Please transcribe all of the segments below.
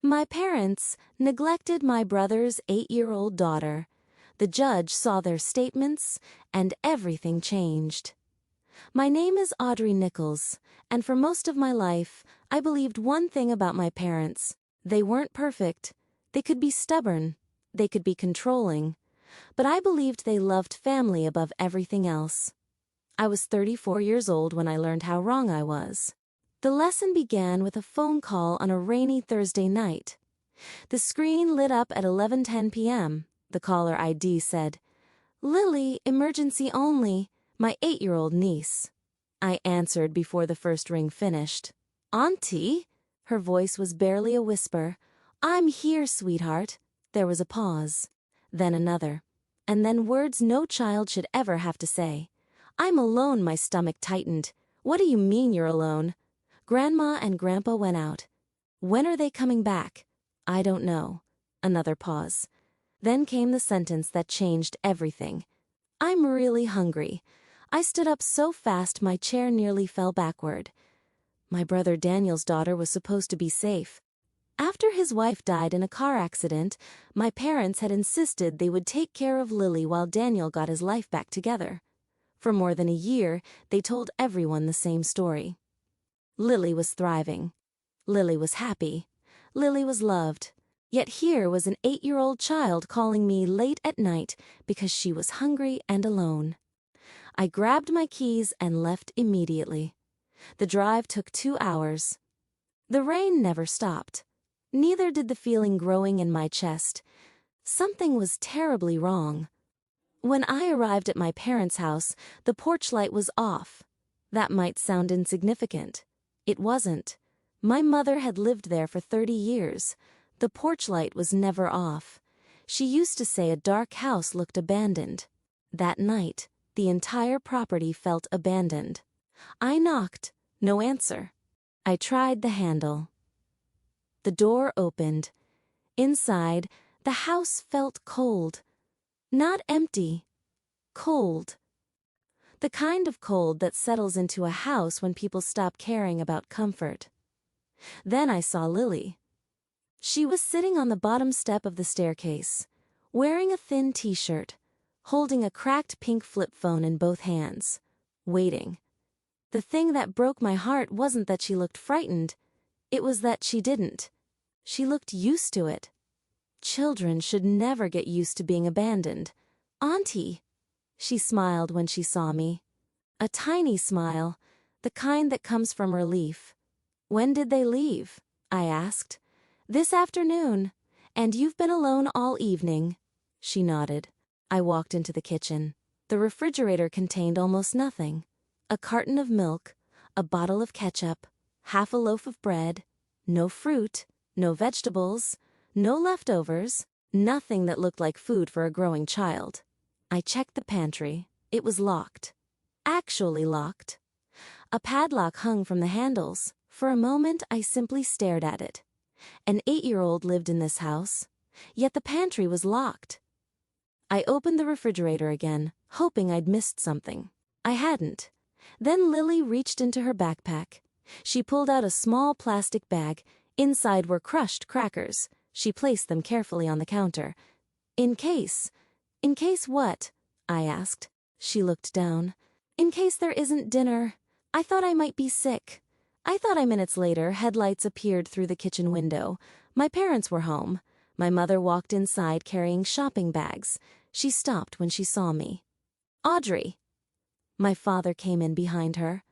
My parents neglected my brother's 8-year-old daughter. The judge saw their statements, and everything changed. My name is Audrey Nichols, and for most of my life, I believed one thing about my parents. They weren't perfect. They could be stubborn. They could be controlling. But I believed they loved family above everything else. I was 34 years old when I learned how wrong I was. The lesson began with a phone call on a rainy Thursday night. The screen lit up at 11:10 p.m. The caller ID said, "Lily, emergency only, my 8-year-old niece." I answered before the first ring finished. "Auntie?" Her voice was barely a whisper. "I'm here, sweetheart." There was a pause. Then another. And then words no child should ever have to say. "I'm alone." My stomach tightened. "What do you mean you're alone?" "Grandma and Grandpa went out." "When are they coming back?" "I don't know." Another pause. Then came the sentence that changed everything. "I'm really hungry." I stood up so fast my chair nearly fell backward. My brother Daniel's daughter was supposed to be safe. After his wife died in a car accident, my parents had insisted they would take care of Lily while Daniel got his life back together. For more than a year, they told everyone the same story. Lily was thriving. Lily was happy. Lily was loved. Yet here was an 8-year-old child calling me late at night because she was hungry and alone. I grabbed my keys and left immediately. The drive took 2 hours. The rain never stopped. Neither did the feeling growing in my chest. Something was terribly wrong. When I arrived at my parents' house, the porch light was off. That might sound insignificant. It wasn't. My mother had lived there for 30 years. The porch light was never off. She used to say a dark house looked abandoned. That night, the entire property felt abandoned. I knocked. No answer. I tried the handle. The door opened. Inside, the house felt cold. Not empty. Cold. The kind of cold that settles into a house when people stop caring about comfort. Then I saw Lily. She was sitting on the bottom step of the staircase, wearing a thin t-shirt, holding a cracked pink flip phone in both hands, waiting. The thing that broke my heart wasn't that she looked frightened, it was that she didn't. She looked used to it. Children should never get used to being abandoned. "Auntie." She smiled when she saw me. A tiny smile, the kind that comes from relief. "When did they leave?" I asked. "This afternoon. And you've been alone all evening." She nodded. I walked into the kitchen. The refrigerator contained almost nothing. A carton of milk, a bottle of ketchup, half a loaf of bread, no fruit, no vegetables, no leftovers, nothing that looked like food for a growing child. I checked the pantry. It was locked. Actually locked. A padlock hung from the handles. For a moment, I simply stared at it. An 8-year-old lived in this house, yet the pantry was locked. I opened the refrigerator again, hoping I'd missed something. I hadn't. Then Lily reached into her backpack. She pulled out a small plastic bag. Inside were crushed crackers. She placed them carefully on the counter. "In case." "In case what?" I asked. She looked down. "In case there isn't dinner. I thought I might be sick." I thought minutes later, headlights appeared through the kitchen window. My parents were home. My mother walked inside carrying shopping bags. She stopped when she saw me. "Audrey." My father came in behind her.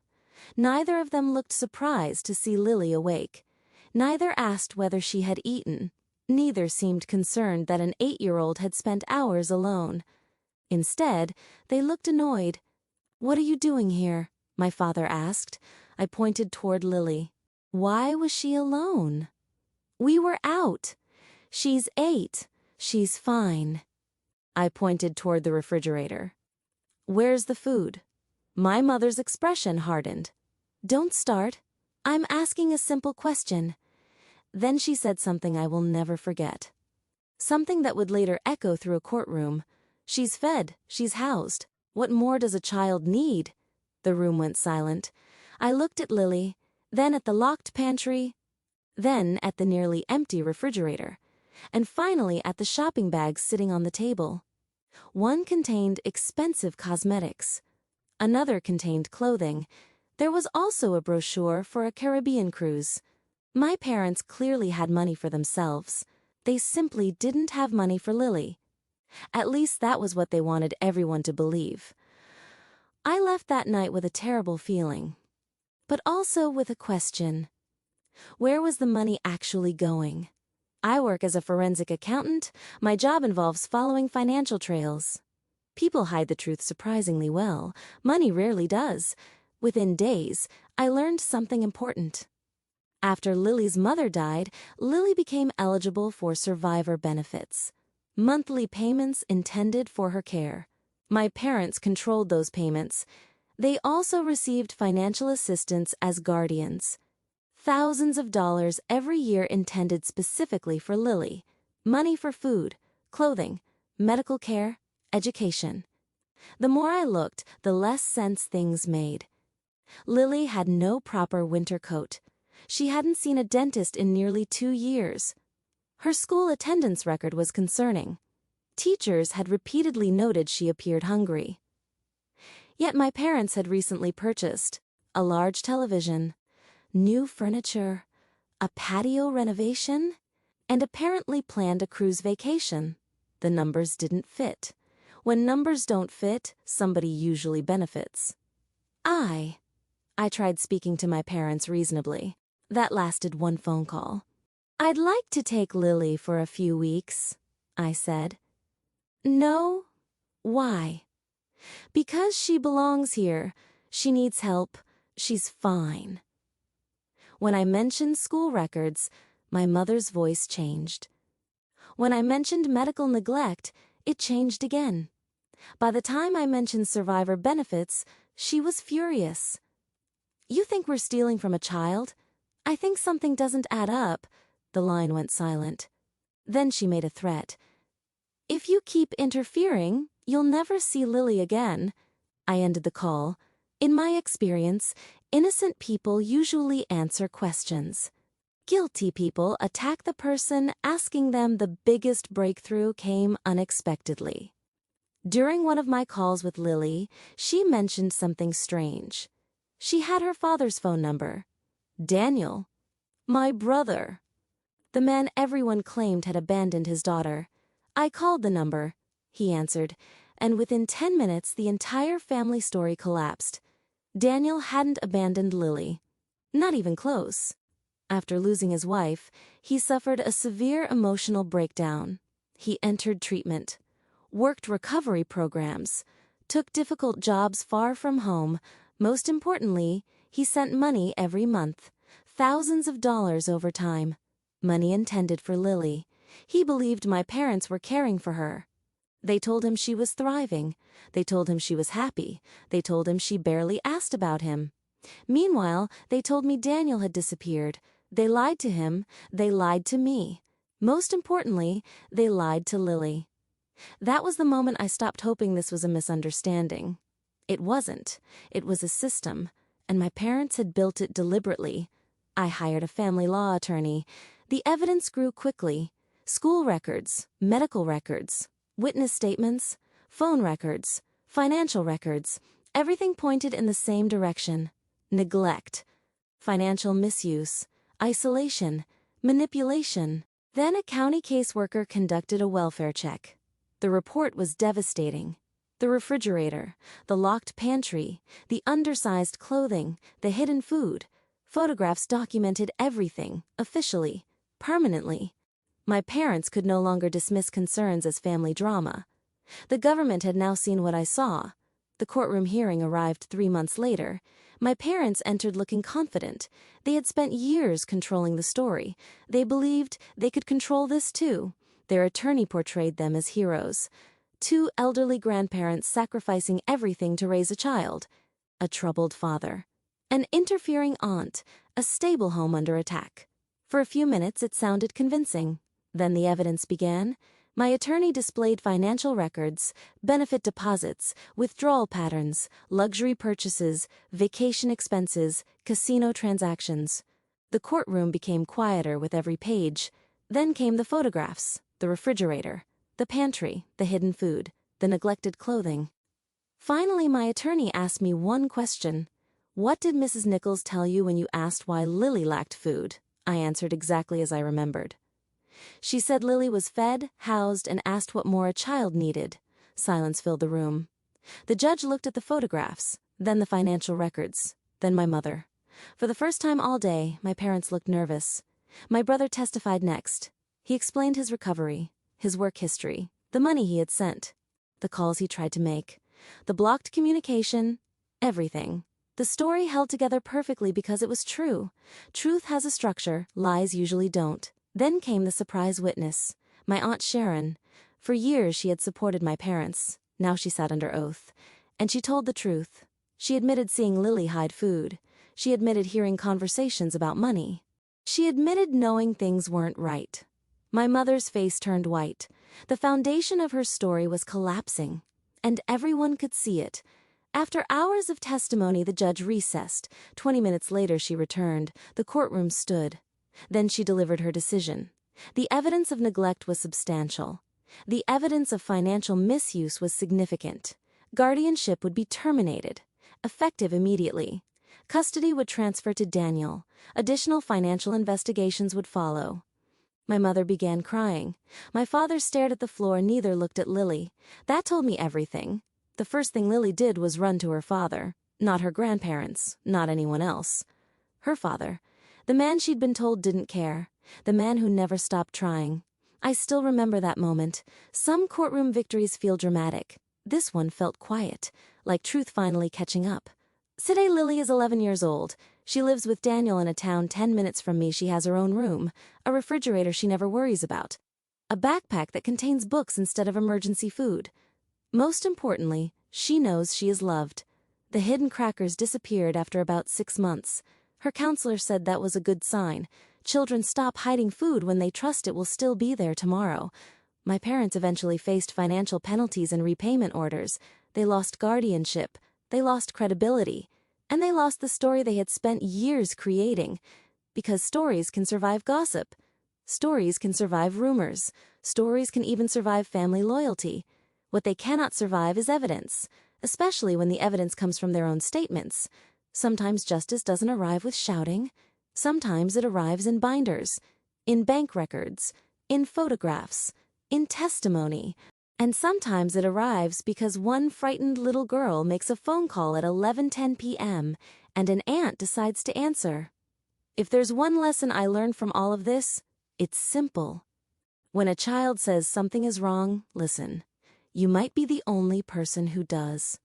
Neither of them looked surprised to see Lily awake. Neither asked whether she had eaten. Neither seemed concerned that an 8-year-old had spent hours alone. Instead, they looked annoyed. "What are you doing here?" my father asked. I pointed toward Lily. Why was she alone? "We were out." "She's 8. She's fine." I pointed toward the refrigerator. "Where's the food?" My mother's expression hardened. "Don't start. I'm asking a simple question." Then she said something I will never forget. Something that would later echo through a courtroom. "She's fed. She's housed. What more does a child need?" The room went silent. I looked at Lily, then at the locked pantry. then at the nearly empty refrigerator, and finally at the shopping bags sitting on the table. One contained expensive cosmetics. Another contained clothing. There was also a brochure for a Caribbean cruise. My parents clearly had money for themselves. They simply didn't have money for Lily. At least that was what they wanted everyone to believe. I left that night with a terrible feeling, but also with a question. Where was the money actually going? I work as a forensic accountant. My job involves following financial trails. People hide the truth surprisingly well. Money rarely does. Within days, I learned something important. After Lily's mother died, Lily became eligible for survivor benefits, monthly payments intended for her care. My parents controlled those payments. They also received financial assistance as guardians. Thousands of dollars every year intended specifically for Lily. Money for food, clothing, medical care, education. The more I looked, the less sense things made. Lily had no proper winter coat. She hadn't seen a dentist in nearly 2 years. Her school attendance record was concerning. Teachers had repeatedly noted she appeared hungry. Yet my parents had recently purchased a large television, new furniture, a patio renovation, and apparently planned a cruise vacation. The numbers didn't fit. When numbers don't fit, somebody usually benefits. I tried speaking to my parents reasonably. That lasted 1 phone call. "I'd like to take Lily for a few weeks," I said. "No? Why?" "Because she belongs here. She needs help. She's fine." When I mentioned school records, my mother's voice changed. When I mentioned medical neglect, it changed again. By the time I mentioned survivor benefits, she was furious. "You think we're stealing from a child? I think something doesn't add up." The line went silent. Then she made a threat. "If you keep interfering, you'll never see Lily again." I ended the call. In my experience, innocent people usually answer questions. Guilty people attack the person asking them. The biggest breakthrough came unexpectedly. During one of my calls with Lily, she mentioned something strange. She had her father's phone number. Daniel. My brother. The man everyone claimed had abandoned his daughter. I called the number, he answered, and within 10 minutes the entire family story collapsed. Daniel hadn't abandoned Lily. Not even close. After losing his wife, he suffered a severe emotional breakdown. He entered treatment, worked recovery programs, took difficult jobs far from home. Most importantly, he sent money every month, thousands of dollars over time, money intended for Lily. He believed my parents were caring for her. They told him she was thriving. They told him she was happy. They told him she barely asked about him. Meanwhile, they told me Daniel had disappeared. They lied to him. They lied to me. Most importantly, they lied to Lily. That was the moment I stopped hoping this was a misunderstanding. It wasn't. It was a system, and my parents had built it deliberately. I hired a family law attorney. The evidence grew quickly. School records, medical records, witness statements, phone records, financial records. Everything pointed in the same direction. Neglect, financial misuse, isolation, manipulation. Then a county caseworker conducted a welfare check. The report was devastating. The refrigerator, the locked pantry, the undersized clothing, the hidden food. Photographs documented everything, officially, permanently. My parents could no longer dismiss concerns as family drama. The government had now seen what I saw. The courtroom hearing arrived 3 months later. My parents entered looking confident. They had spent years controlling the story. They believed they could control this too. Their attorney portrayed them as heroes. 2 elderly grandparents sacrificing everything to raise a child. A troubled father. An interfering aunt. A stable home under attack. For a few minutes it sounded convincing. Then the evidence began. My attorney displayed financial records, benefit deposits, withdrawal patterns, luxury purchases, vacation expenses, casino transactions. The courtroom became quieter with every page. Then came the photographs, the refrigerator, the pantry, the hidden food, the neglected clothing. Finally, my attorney asked me one question. What did Mrs. Nichols tell you when you asked why Lily lacked food? I answered exactly as I remembered. She said Lily was fed, housed, and asked what more a child needed. Silence filled the room. The judge looked at the photographs, then the financial records, then my mother. For the first time all day, my parents looked nervous. My brother testified next. He explained his recovery, his work history, the money he had sent, the calls he tried to make, the blocked communication, everything. The story held together perfectly because it was true. Truth has a structure, lies usually don't. Then came the surprise witness, my Aunt Sharon. For years she had supported my parents. Now she sat under oath. And she told the truth. She admitted seeing Lily hide food. She admitted hearing conversations about money. She admitted knowing things weren't right. My mother's face turned white. The foundation of her story was collapsing. And everyone could see it. After hours of testimony, the judge recessed. 20 minutes later she returned. The courtroom stood. Then she delivered her decision. The evidence of neglect was substantial. The evidence of financial misuse was significant. Guardianship would be terminated, effective immediately. Custody would transfer to Daniel. Additional financial investigations would follow. My mother began crying. My father stared at the floor, neither looked at Lily. That told me everything. The first thing Lily did was run to her father. Not her grandparents, not anyone else. Her father. The man she'd been told didn't care. The man who never stopped trying. I still remember that moment. Some courtroom victories feel dramatic. This one felt quiet, like truth finally catching up. Today Lily is 11 years old. She lives with Daniel in a town 10 minutes from me. She has her own room, a refrigerator she never worries about, a backpack that contains books instead of emergency food. Most importantly, she knows she is loved. The hidden crackers disappeared after about 6 months. Her counselor said that was a good sign. Children stop hiding food when they trust it will still be there tomorrow. My parents eventually faced financial penalties and repayment orders. They lost guardianship. They lost credibility. And they lost the story they had spent years creating. Because stories can survive gossip. Stories can survive rumors. Stories can even survive family loyalty. What they cannot survive is evidence, especially when the evidence comes from their own statements. Sometimes justice doesn't arrive with shouting. Sometimes it arrives in binders, in bank records, in photographs, in testimony. And sometimes it arrives because one frightened little girl makes a phone call at 11:10 p.m. and an aunt decides to answer. If there's one lesson I learned from all of this, it's simple. When a child says something is wrong, listen. You might be the only person who does.